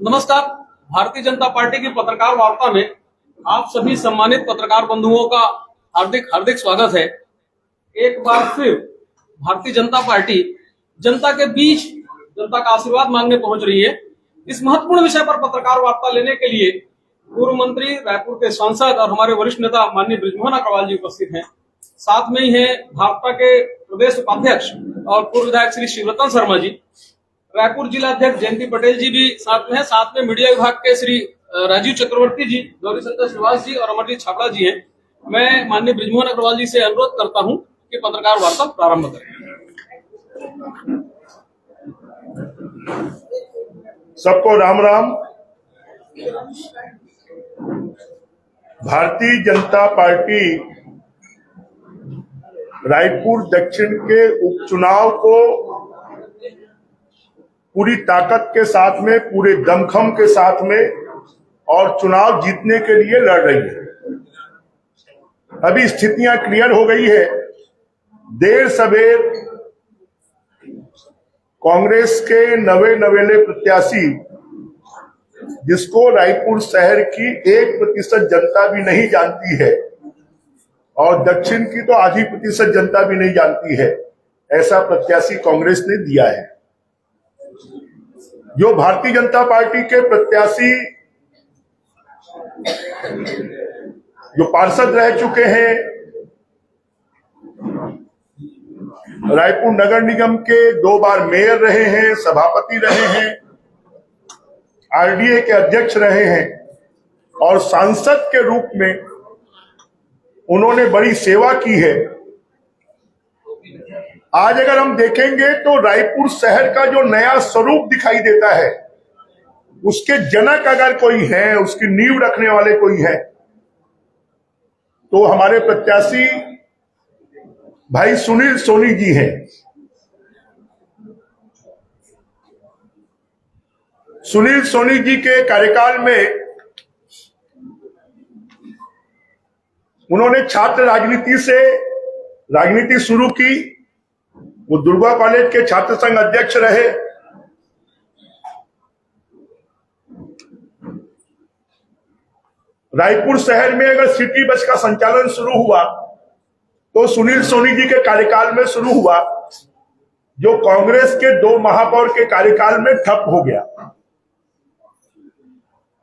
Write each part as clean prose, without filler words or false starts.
नमस्कार। भारतीय जनता पार्टी की पत्रकार वार्ता में आप सभी सम्मानित पत्रकार बंधुओं का हार्दिक हार्दिक स्वागत है। एक बार फिर भारतीय जनता पार्टी जनता के बीच जनता का आशीर्वाद मांगने पहुंच रही है। इस महत्वपूर्ण विषय पर पत्रकार वार्ता लेने के लिए पूर्व मंत्री, रायपुर के सांसद और हमारे वरिष्ठ नेता माननीय बृजमोहन अग्रवाल जी उपस्थित हैं। साथ में ही है भाजपा के प्रदेश उपाध्यक्ष और पूर्व विधायक श्री शिवरतन शर्मा जी, रायपुर जिला अध्यक्ष जयंती पटेल जी भी साथ में है। साथ में मीडिया विभाग के श्री राजीव चक्रवर्ती जी, गौरी शंकर श्रीवास जी और अमरजीत छाबड़ा जी हैं। मैं माननीय बृजमोहन अग्रवाल जी से अनुरोध करता हूं कि पत्रकार वार्ता प्रारंभ करें। सबको राम राम। भारतीय जनता पार्टी रायपुर दक्षिण के उपचुनाव को पूरी ताकत के साथ में, पूरे दमखम के साथ में और चुनाव जीतने के लिए लड़ रही है। अभी स्थितियां क्लियर हो गई है। देर सवेर कांग्रेस के नवेले प्रत्याशी, जिसको रायपुर शहर की 1% जनता भी नहीं जानती है और दक्षिण की तो आधी प्रतिशत जनता भी नहीं जानती है, ऐसा प्रत्याशी कांग्रेस ने दिया है। जो भारतीय जनता पार्टी के प्रत्याशी जो पार्षद रह चुके हैं, रायपुर नगर निगम के 2 बार मेयर रहे हैं, सभापति रहे हैं, आरडीए के अध्यक्ष रहे हैं और सांसद के रूप में उन्होंने बड़ी सेवा की है। आज अगर हम देखेंगे तो रायपुर शहर का जो नया स्वरूप दिखाई देता है, उसके जनक अगर कोई है, उसकी नींव रखने वाले कोई है, तो हमारे प्रत्याशी भाई सुनील सोनी जी हैं। सुनील सोनी जी के कार्यकाल में उन्होंने छात्र राजनीति से राजनीति शुरू की। वो दुर्गा कॉलेज के छात्र संघ अध्यक्ष रहे। रायपुर शहर में अगर सिटी बस का संचालन शुरू हुआ तो सुनील सोनी जी के कार्यकाल में शुरू हुआ, जो कांग्रेस के 2 महापौर के कार्यकाल में ठप हो गया।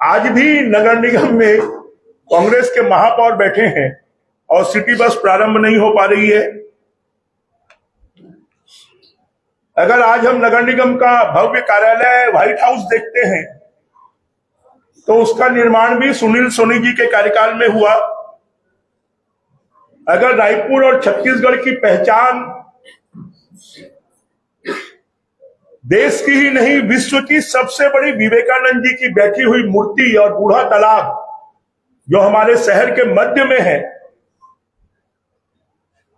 आज भी नगर निगम में कांग्रेस के महापौर बैठे हैं और सिटी बस प्रारंभ नहीं हो पा रही है। अगर आज हम नगर निगम का भव्य कार्यालय व्हाइट हाउस देखते हैं तो उसका निर्माण भी सुनील सोनी जी के कार्यकाल में हुआ। अगर रायपुर और छत्तीसगढ़ की पहचान देश की ही नहीं, विश्व की सबसे बड़ी विवेकानंद जी की बैठी हुई मूर्ति और बूढ़ा तालाब जो हमारे शहर के मध्य में है,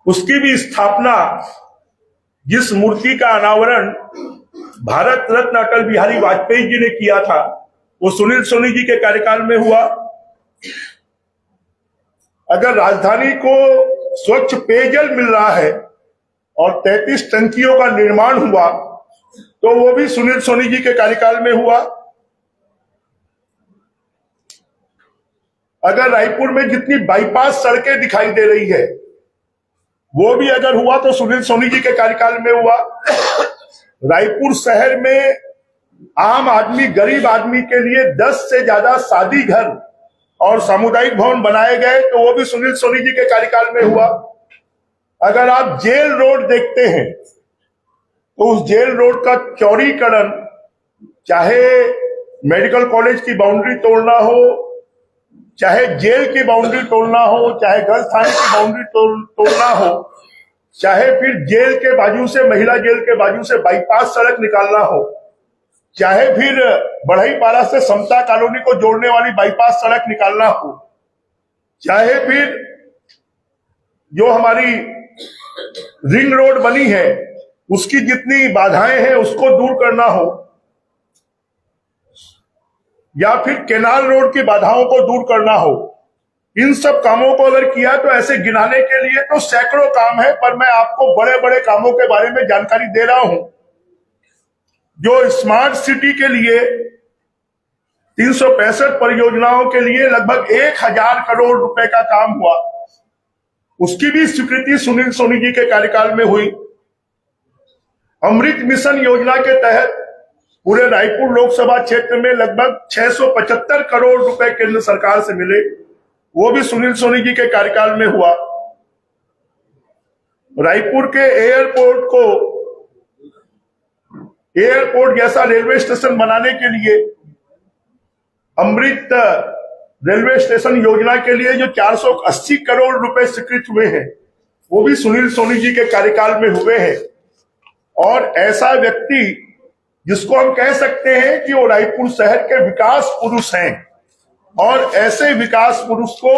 उसकी भी स्थापना, जिस मूर्ति का अनावरण भारत रत्न अटल बिहारी वाजपेयी जी ने किया था, वो सुनील सोनी जी के कार्यकाल में हुआ। अगर राजधानी को स्वच्छ पेयजल मिल रहा है और 33 टंकियों का निर्माण हुआ तो वो भी सुनील सोनी जी के कार्यकाल में हुआ। अगर रायपुर में जितनी बाईपास सड़कें दिखाई दे रही है, वो भी अगर हुआ तो सुनील सोनी जी के कार्यकाल में हुआ। रायपुर शहर में आम आदमी, गरीब आदमी के लिए 10 से ज्यादा शादी घर और सामुदायिक भवन बनाए गए तो वो भी सुनील सोनी जी के कार्यकाल में हुआ। अगर आप जेल रोड देखते हैं तो उस जेल रोड का चौड़ीकरण, चाहे मेडिकल कॉलेज की बाउंड्री तोड़ना हो, चाहे जेल की बाउंड्री तोड़ना हो, चाहे गर्ल्स थाने की बाउंड्री तोड़ना हो, चाहे फिर जेल के बाजू से, महिला जेल के बाजू से बाईपास सड़क निकालना हो, चाहे फिर बढ़ईपारा से समता कॉलोनी को जोड़ने वाली बाईपास सड़क निकालना हो, चाहे फिर जो हमारी रिंग रोड बनी है उसकी जितनी बाधाएं हैं उसको दूर करना हो, या फिर केनाल रोड की बाधाओं को दूर करना हो, इन सब कामों को अगर किया तो ऐसे गिनाने के लिए तो सैकड़ों काम है, पर मैं आपको बड़े बड़े कामों के बारे में जानकारी दे रहा हूं जो स्मार्ट सिटी के लिए 365 परियोजनाओं के लिए लगभग 1000 करोड़ रुपए का काम हुआ। उसकी भी स्वीकृति सुनील सोनी जी के कार्यकाल में हुई। अमृत मिशन योजना के तहत पूरे रायपुर लोकसभा क्षेत्र में लगभग 675 करोड़ रुपए केंद्र सरकार से मिले, वो भी सुनील सोनी जी के कार्यकाल में हुआ। रायपुर के एयरपोर्ट जैसा रेलवे स्टेशन बनाने के लिए अमृत रेलवे स्टेशन योजना के लिए जो 480 करोड़ रुपए स्वीकृत हुए हैं, वो भी सुनील सोनी जी के कार्यकाल में हुए हैं। और ऐसा व्यक्ति जिसको हम कह सकते हैं कि वो रायपुर शहर के विकास पुरुष हैं, और ऐसे विकास पुरुष को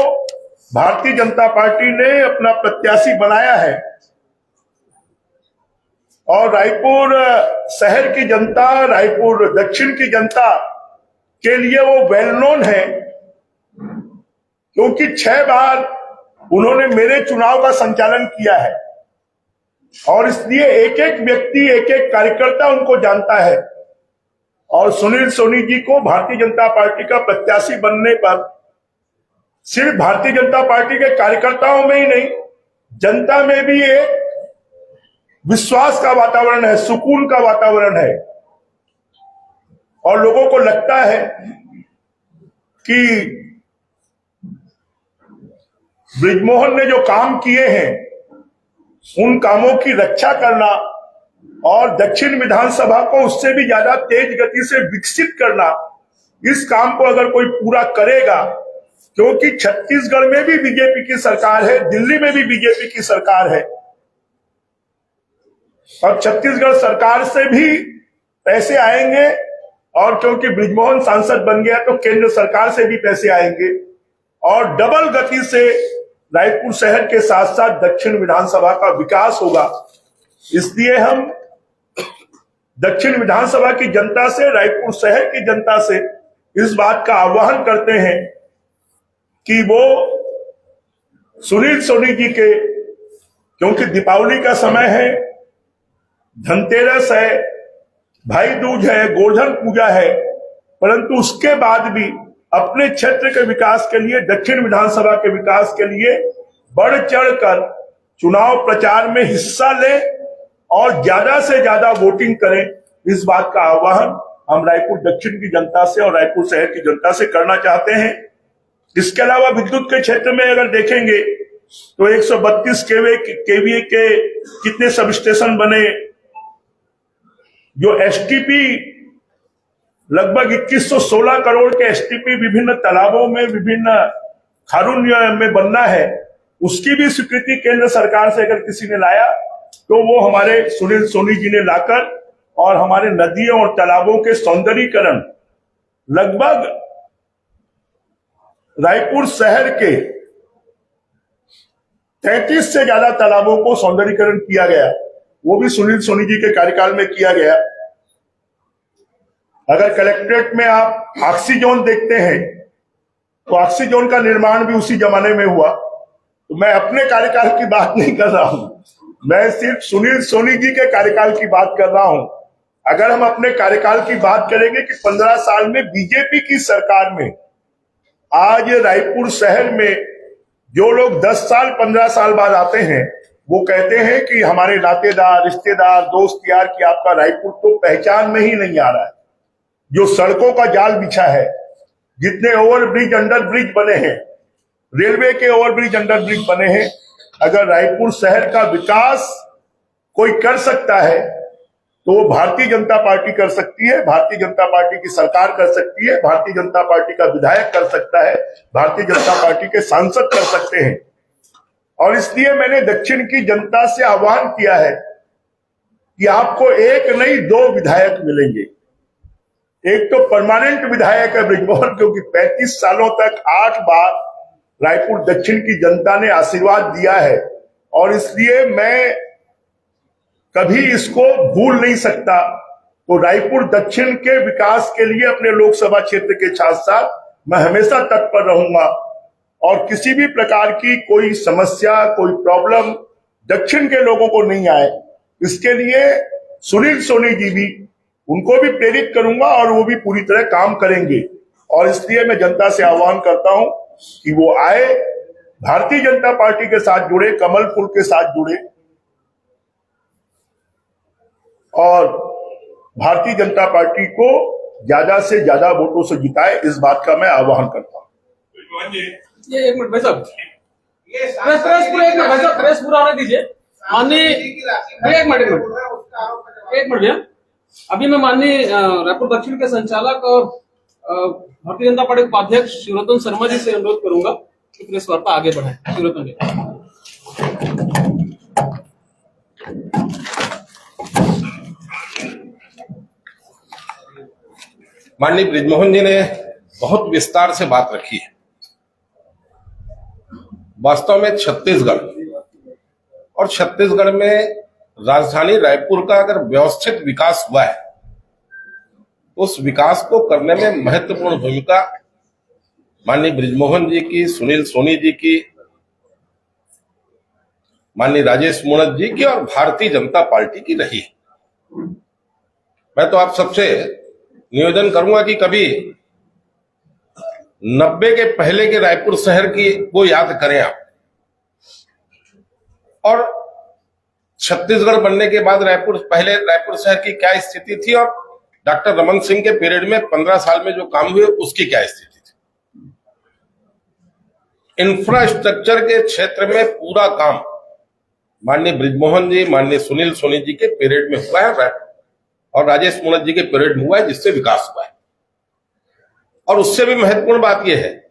भारतीय जनता पार्टी ने अपना प्रत्याशी बनाया है। और रायपुर शहर की जनता, रायपुर दक्षिण की जनता के लिए वो वेल नोन है, क्योंकि 6 बार उन्होंने मेरे चुनाव का संचालन किया है, और इसलिए एक एक व्यक्ति, एक एक कार्यकर्ता उनको जानता है। और सुनील सोनी जी को भारतीय जनता पार्टी का प्रत्याशी बनने पर सिर्फ भारतीय जनता पार्टी के कार्यकर्ताओं में ही नहीं, जनता में भी एक विश्वास का वातावरण है, सुकून का वातावरण है। और लोगों को लगता है कि बृजमोहन ने जो काम किए हैं, उन कामों की रक्षा करना और दक्षिण विधानसभा को उससे भी ज्यादा तेज गति से विकसित करना, इस काम को अगर कोई पूरा करेगा, क्योंकि छत्तीसगढ़ में भी बीजेपी की सरकार है, दिल्ली में भी बीजेपी की सरकार है, और छत्तीसगढ़ सरकार से भी पैसे आएंगे, और क्योंकि बृजमोहन सांसद बन गया तो केंद्र सरकार से भी पैसे आएंगे, और डबल गति से रायपुर शहर के साथ साथ दक्षिण विधानसभा का विकास होगा। इसलिए हम दक्षिण विधानसभा की जनता से, रायपुर शहर की जनता से इस बात का आह्वान करते हैं कि वो सुनील सोनी जी के, क्योंकि दीपावली का समय है, धनतेरस है, भाई दूज है, गोवर्धन पूजा है, परंतु उसके बाद भी अपने क्षेत्र के विकास के लिए, दक्षिण विधानसभा के विकास के लिए बढ़ चढ़कर चुनाव प्रचार में हिस्सा लें और ज्यादा से ज्यादा वोटिंग करें। इस बात का आह्वान हम रायपुर दक्षिण की जनता से और रायपुर शहर की जनता से करना चाहते हैं। इसके अलावा विद्युत के क्षेत्र में अगर देखेंगे तो 132 केवीए के कितने सब स्टेशन बने, जो एसटीपी लगभग 2116 करोड़ के एसटीपी विभिन्न तालाबों में, विभिन्न खारुण्य में बनना है, उसकी भी स्वीकृति केंद्र सरकार से अगर किसी ने लाया तो वो हमारे सुनील सोनी जी ने लाकर, और हमारे नदियों और तालाबों के सौंदर्यीकरण, लगभग रायपुर शहर के 33 से ज्यादा तालाबों को सौंदर्यीकरण किया गया, वो भी सुनील सोनी जी के कार्यकाल में किया गया। अगर कलेक्ट्रेट में आप ऑक्सीजोन देखते हैं तो ऑक्सीजोन का निर्माण भी उसी जमाने में हुआ। तो मैं अपने कार्यकाल की बात नहीं कर रहा हूं, मैं सिर्फ सुनील सोनी जी के कार्यकाल की बात कर रहा हूं। अगर हम अपने कार्यकाल की बात करेंगे कि 15 साल में बीजेपी की सरकार में आज रायपुर शहर में जो लोग 10 साल 15 साल बाद आते हैं, वो कहते हैं कि हमारे नातेदार, रिश्तेदार, दोस्त यार कि आपका रायपुर तो पहचान में ही नहीं आ रहा है। जो सड़कों का जाल बिछा है, जितने ओवरब्रिज, अंडरब्रिज बने हैं, रेलवे के ओवरब्रिज, अंडरब्रिज बने हैं, अगर रायपुर शहर का विकास कोई कर सकता है तो वो भारतीय जनता पार्टी कर सकती है, भारतीय जनता पार्टी की सरकार कर सकती है, भारतीय जनता पार्टी का विधायक कर सकता है, भारतीय जनता पार्टी के सांसद कर सकते हैं। और इसलिए मैंने दक्षिण की जनता से आह्वान किया है कि आपको एक नहीं 2 विधायक मिलेंगे। एक तो परमानेंट विधायक है बृजमोहन, क्योंकि 35 सालों तक 8 बार रायपुर दक्षिण की जनता ने आशीर्वाद दिया है, और इसलिए मैं कभी इसको भूल नहीं सकता। तो रायपुर दक्षिण के विकास के लिए अपने लोकसभा क्षेत्र के साथ साथ मैं हमेशा तत्पर रहूंगा, और किसी भी प्रकार की कोई समस्या, कोई प्रॉब्लम दक्षिण के लोगों को नहीं आए, इसके लिए सुनील सोनी जी भी, उनको भी प्रेरित करूंगा और वो भी पूरी तरह काम करेंगे। और इसलिए मैं जनता से आह्वान करता हूं कि वो आए, भारतीय जनता पार्टी के साथ जुड़े, कमल फूल के साथ जुड़े और भारतीय जनता पार्टी को ज्यादा से ज्यादा वोटों से जिताए, इस बात का मैं आह्वान करता हूं। ये एक मिनट भाई साहब, प्रेस पूरा एक मिनट भाई साहब, प्रेस पूरा आने दीजिए। माननीय एक मिनट भैया, अभी मैं माननीय रायपुर दक्षिण के संचालक और भारतीय जनता पार्टी के उपाध्यक्ष शिवरतन शर्मा जी से अनुरोध करूंगा कि प्रेस वार्ता आगे बढ़ाएं। शिवरतन जी। माननीय बृजमोहन जी ने बहुत विस्तार से बात रखी है। वास्तव में छत्तीसगढ़ और छत्तीसगढ़ में राजधानी रायपुर का अगर व्यवस्थित विकास हुआ है, उस विकास को करने में महत्वपूर्ण भूमिका माननीय बृजमोहन जी की, सुनील सोनी जी की, माननीय राजेश मूणत जी की और भारतीय जनता पार्टी की रही है। मैं तो आप सबसे निवेदन करूंगा कि कभी 90 के पहले के रायपुर शहर की को याद करें आप, और छत्तीसगढ़ बनने के बाद पहले रायपुर शहर की क्या स्थिति थी और डॉक्टर रमन सिंह के पीरियड में 15 साल में जो काम हुए उसकी क्या स्थिति थी। इंफ्रास्ट्रक्चर के क्षेत्र में पूरा काम माननीय बृजमोहन जी, माननीय सुनील सोनी जी के पीरियड में हुआ है और राजेश मूणत जी के पीरियड में हुआ है, जिससे विकास हुआ है। और उससे भी महत्वपूर्ण बात यह है,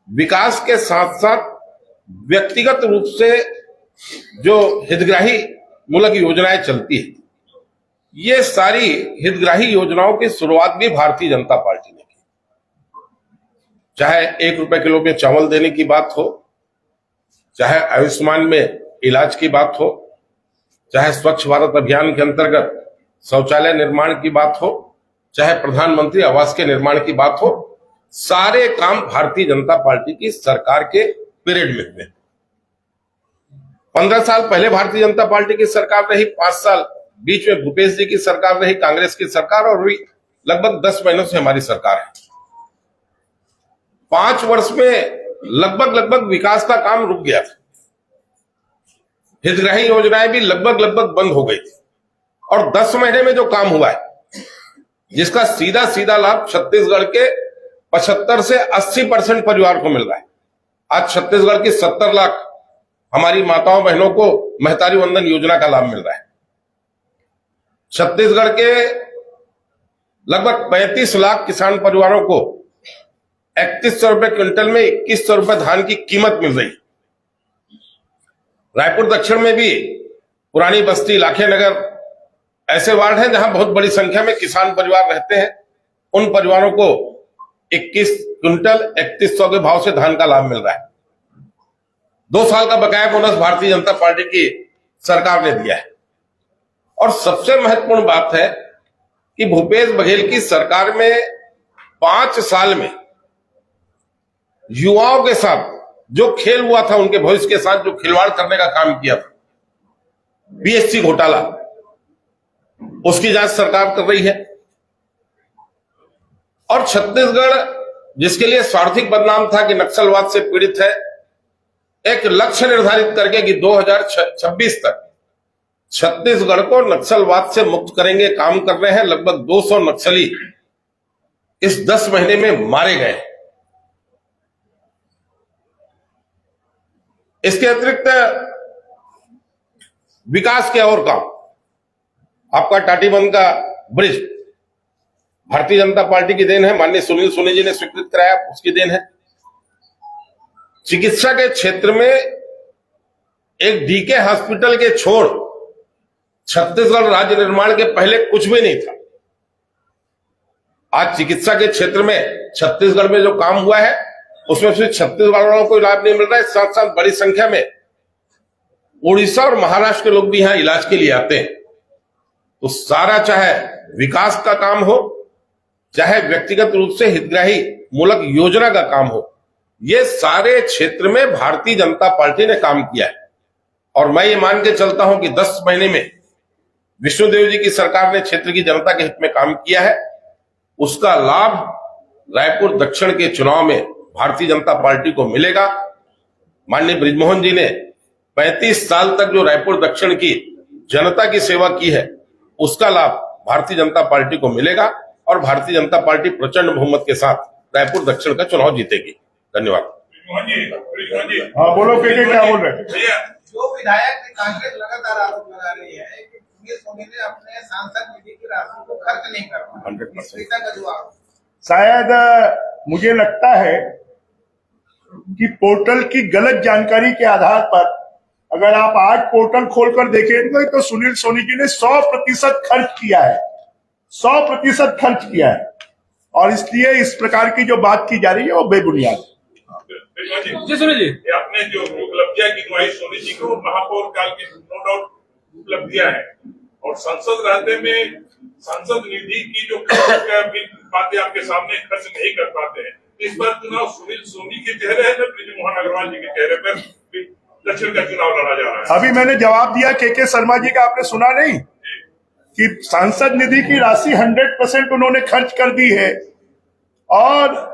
विकास के साथ साथ व्यक्तिगत रूप से जो हितग्राही मूलक योजनाएं चलती है, ये सारी हितग्राही योजनाओं की शुरुआत भी भारतीय जनता पार्टी ने की। चाहे 1 रुपए किलो में चावल देने की बात हो, चाहे आयुष्मान में इलाज की बात हो, चाहे स्वच्छ भारत अभियान के अंतर्गत शौचालय निर्माण की बात हो, चाहे प्रधानमंत्री आवास के निर्माण की बात हो, सारे काम भारतीय जनता पार्टी की सरकार के पीरियड में हुए। 15 साल पहले भारतीय जनता पार्टी की सरकार रही, 5 साल बीच में भूपेश जी की सरकार रही, कांग्रेस की सरकार, और अभी लगभग 10 महीनों से हमारी सरकार है। 5 वर्ष में लगभग विकास का काम रुक गया था। हितग्राही योजनाएं भी लगभग बंद हो गई थी, और 10 महीने में जो काम हुआ है, जिसका सीधा लाभ छत्तीसगढ़ के 75 से 80% परिवार को मिल रहा है। आज छत्तीसगढ़ की 70 लाख हमारी माताओं बहनों को महतारी वंदन योजना का लाभ मिल रहा है। छत्तीसगढ़ के लगभग 35 लाख किसान परिवारों को 3100 रुपए क्विंटल में 2100 रुपए धान की कीमत मिल रही। रायपुर दक्षिण में भी पुरानी बस्ती, लाखे नगर ऐसे वार्ड हैं जहां बहुत बड़ी संख्या में किसान परिवार रहते हैं। उन परिवारों को 21 क्विंटल 3100 के भाव से धान का लाभ मिल रहा है। 2 साल का बकाया बोनस भारतीय जनता पार्टी की सरकार ने दिया है। और सबसे महत्वपूर्ण बात है कि भूपेश बघेल की सरकार में 5 साल में युवाओं के साथ जो खेल हुआ था, उनके भविष्य के साथ जो खिलवाड़ करने का काम किया था, बीएससी घोटाला, उसकी जांच सरकार कर रही है। और छत्तीसगढ़, जिसके लिए स्वार्थिक बदनाम था कि नक्सलवाद से पीड़ित है, एक लक्ष्य निर्धारित करके कि 2026 तक छत्तीसगढ़ को नक्सलवाद से मुक्त करेंगे, काम कर रहे हैं। लगभग 200 नक्सली इस 10 महीने में मारे गए। इसके अतिरिक्त विकास के और काम, आपका टाटीबंध का ब्रिज भारतीय जनता पार्टी की देन है, माननीय सुनील सोनी जी ने स्वीकृत कराया, उसकी देन है। चिकित्सा के क्षेत्र में एक डीके हॉस्पिटल के छोड़ छत्तीसगढ़ राज्य निर्माण के पहले कुछ भी नहीं था। आज चिकित्सा के क्षेत्र में छत्तीसगढ़ में जो काम हुआ है, उसमें सिर्फ छत्तीसगढ़ वालों को लाभ नहीं मिल रहा है, साथ साथ बड़ी संख्या में उड़ीसा और महाराष्ट्र के लोग भी यहां इलाज के लिए आते हैं। तो सारा, चाहे विकास का काम हो, चाहे व्यक्तिगत रूप से हितग्राही मूलक योजना का काम हो, ये सारे क्षेत्र में भारतीय जनता पार्टी ने काम किया है। और मैं ये मान के चलता हूं कि 10 महीने में विष्णुदेव जी की सरकार ने क्षेत्र की जनता के हित में काम किया है। उसका लाभ रायपुर दक्षिण के चुनाव में भारतीय जनता पार्टी को मिलेगा। माननीय बृजमोहन जी ने 35 साल तक जो रायपुर दक्षिण की जनता की सेवा की है, उसका लाभ भारतीय जनता पार्टी को मिलेगा और भारतीय जनता पार्टी प्रचंड बहुमत के साथ रायपुर दक्षिण का चुनाव जीतेगी। धन्यवाद। हाँ बोलो, क्या बोल रहे हैं? जो विधायक कांग्रेस लगातार आरोप लगा रही है कि सोनी ने अपने सांसद निधि की राशि को खर्च नहीं करवाया, 100% का जवाब शायद मुझे लगता है कि पोर्टल की गलत जानकारी के आधार पर अगर आप आज पोर्टल खोलकर देखेंगे तो सुनील सोनी जी ने 100% खर्च किया है, 100% खर्च किया है, और इसलिए इस प्रकार की जो बात की जा रही है वो बेबुनियाद है। जी सुनील जी, आपने जो उपलब्धियां गिनवाई सोनी जी को महापौर काल की नो डाउट उपलब्धियां हैं, और संसद रहते में सांसद निधि की जो बातें आपके सामने खर्च नहीं कर पाते हैं, इस बार चुनाव सुनील सोनी के चेहरे है, बृजमोहन अग्रवाल जी के चेहरे पर दक्षिण का चुनाव लड़ा जा रहा है। अभी मैंने जवाब दिया के शर्मा जी का, आपने सुना नहीं कि सांसद निधि की राशि 100% उन्होंने खर्च कर दी है, और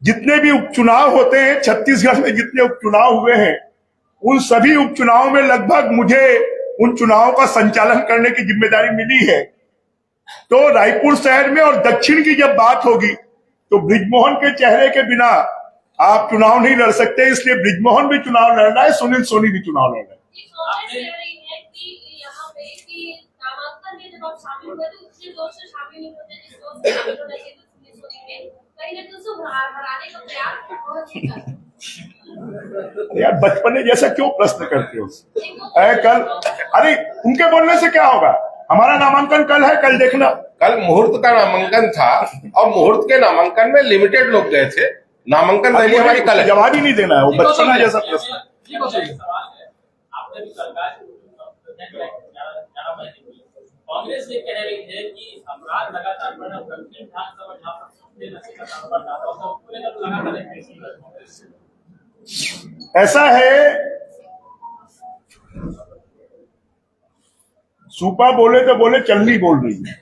जितने भी उपचुनाव होते हैं छत्तीसगढ़ में, जितने उपचुनाव हुए हैं, उन सभी उपचुनावों में लगभग मुझे उन चुनावों का संचालन करने की जिम्मेदारी मिली है। तो रायपुर शहर में और दक्षिण की जब बात होगी तो बृजमोहन के चेहरे के बिना आप चुनाव नहीं लड़ सकते, इसलिए बृजमोहन भी चुनाव लड़ रहा है, सुनील सोनी भी चुनाव लड़ रहा है। यार बचपने जैसा क्यों प्रश्न करते हो? कल, अरे उनके बोलने से क्या होगा? हमारा नामांकन कल है, कल देखना। कल मुहूर्त का नामांकन था और मुहूर्त के नामांकन में लिमिटेड लोग गए थे। नामांकन रैली हमारी कल है। जवाब ही नहीं देना है, वो बचपना जैसा प्रश्न। कांग्रेस ये कह रही है कि अपराध लगातार बढ़ रहा है। ऐसा है, सूपा बोले तो बोले चलनी बोल रही है।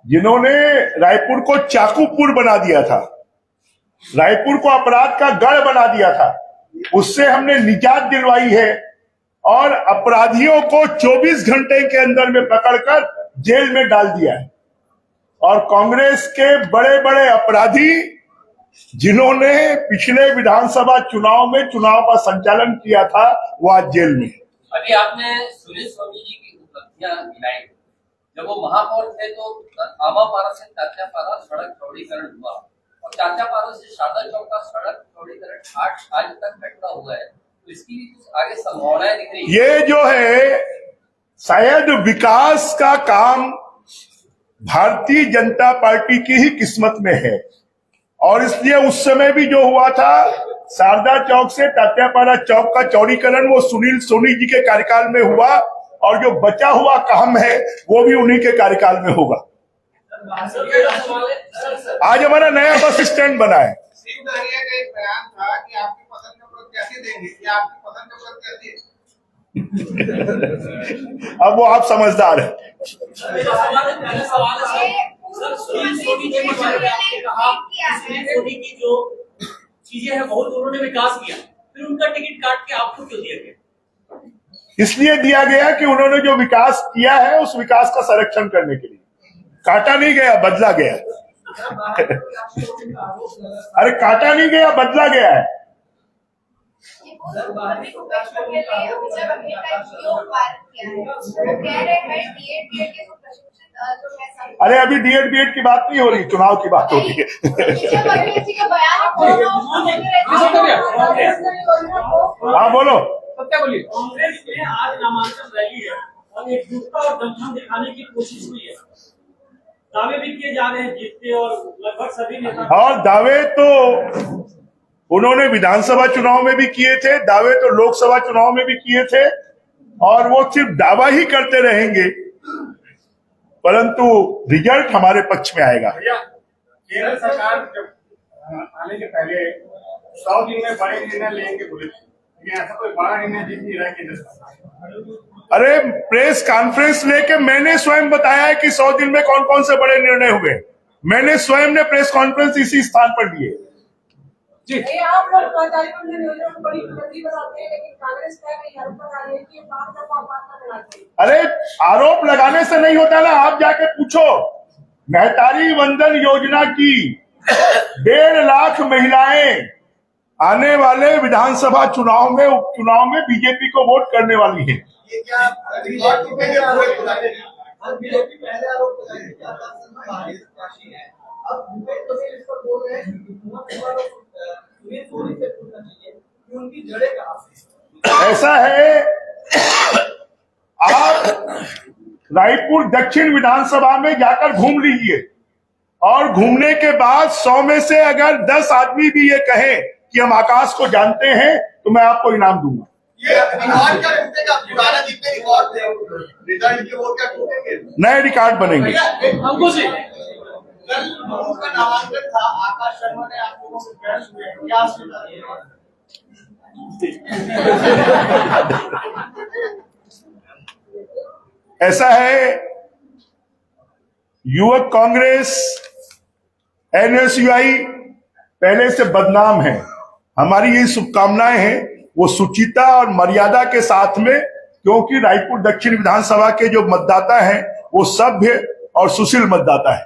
जिन्होंने रायपुर को चाकूपुर बना दिया था, रायपुर को अपराध का गढ़ बना दिया था, उससे हमने निजात दिलवाई है और अपराधियों को 24 घंटे के अंदर में पकड़कर जेल में डाल दिया है। और कांग्रेस के बड़े बड़े अपराधी जिन्होंने पिछले विधानसभा चुनाव में चुनाव का संचालन किया था, वो आज जेल में। अभी आपने सुनील सोनी जी की उपलब्धियां गिनाई। जब वो महापौर थे तो आमापारा से चाचापारा सड़क चौड़ीकरण हुआ, और चाचापारा से शारदा चौक का सड़क चौड़ीकरण आज तक अटका हुआ है, तो इसकी भी कुछ आगे संभावनाएं दिख रही है। ये जो है शायद विकास का काम भारतीय जनता पार्टी की ही किस्मत में है, और इसलिए उस समय भी जो हुआ था शारदा चौक से तात्यापारा चौक का चौड़ीकरण, वो सुनील सोनी जी के कार्यकाल में हुआ, और जो बचा हुआ काम है वो भी उन्हीं के कार्यकाल में होगा। आज हमारा नया बस स्टैंड बना है। शिव दरिया का एक बयान था कि आपकी पसंद का प्रत्याशी देंगे, कि आपकी पसंद का प्रत्याशी अब वो आप समझदार है। की जो चीजें हैं बहुत उन्होंने विकास किया, फिर उनका टिकट काट के आपको क्यों दिया गया? इसलिए दिया गया कि उन्होंने जो विकास किया है उस विकास का संरक्षण करने के लिए। काटा नहीं गया, बदला गया। अरे काटा नहीं गया, बदला गया है। अरे अभी डीएड बीएड की बात नहीं हो रही, चुनाव की बात हो रही है। हाँ बोलो, सत्या बोलिए। कांग्रेस ने आज नामांकन रैली है और एकजुटता और दमखम दिखाने की कोशिश हुई है। दावे भी किए जा रहे हैं जीतते, और लगभग सभी नेता, और दावे तो उन्होंने विधानसभा चुनाव में भी किए थे, दावे तो लोकसभा चुनाव में भी किए थे, और वो सिर्फ दावा ही करते रहेंगे, परंतु रिजल्ट हमारे पक्ष में आएगा। केरल सरकार जब आने के पहले 100 दिन में बड़े निर्णय लेंगे बोले, लेकिन ऐसा कोई बड़ा निर्णय दिख नहीं रहा है केंद्र सरकार। अरे प्रेस कॉन्फ्रेंस लेके मैंने स्वयं बताया है कि 100 दिन में कौन कौन से बड़े निर्णय हुए। मैंने स्वयं ने प्रेस कॉन्फ्रेंस इसी स्थान पर लिए। जी ये आप लोग कर्मचारी बंधन योजना को बड़ी उपलब्धि बताते हैं, लेकिन कांग्रेस का ये आरोप लगा रही है कि ये बात बनाते हैं। अरे आरोप लगाने से नहीं होता ना, आप जाके पूछो। महतारी वंदन योजना की 1.5 लाख महिलाएं आने वाले विधानसभा चुनाव में, उपचुनाव में बीजेपी को वोट करने वाली हैं। ये क्या रिकॉर्ड टूटेगा पूरे खुदाई में? बीजेपी पहले आरोप लगाए थे कि आकाश राशि है, अब भूपेश बघेल इस पर बोल रहे हैं कि सुनील सोनी से पूछना चाहिए कि उनकी जड़ें कहाँ से। ऐसा है, आप रायपुर दक्षिण विधानसभा में जाकर घूम लीजिए, और घूमने के बाद 100 में से अगर 10 आदमी भी ये कहें कि हम आकाश को जानते हैं तो मैं आपको इनाम दूंगा। ये रिकॉर्ड क्या टूटेगा? पुराना जितने रिकॉर्ड थे रिजल्ट के वो क्या टूटेंगे? नए रिकॉर्ड बनेंगे। अंकुश जी, कल लोगों का नामांकन था, आकाश शर्मा ने आप लोगों से बहस हुई है, क्या सुना है? ऐसा है, युवक कांग्रेस NSUI पहले से बदनाम है। हमारी ये शुभकामनाएं हैं वो सुचिता और मर्यादा के साथ में, क्योंकि रायपुर दक्षिण विधानसभा के जो मतदाता हैं वो सभ्य और सुशील मतदाता है।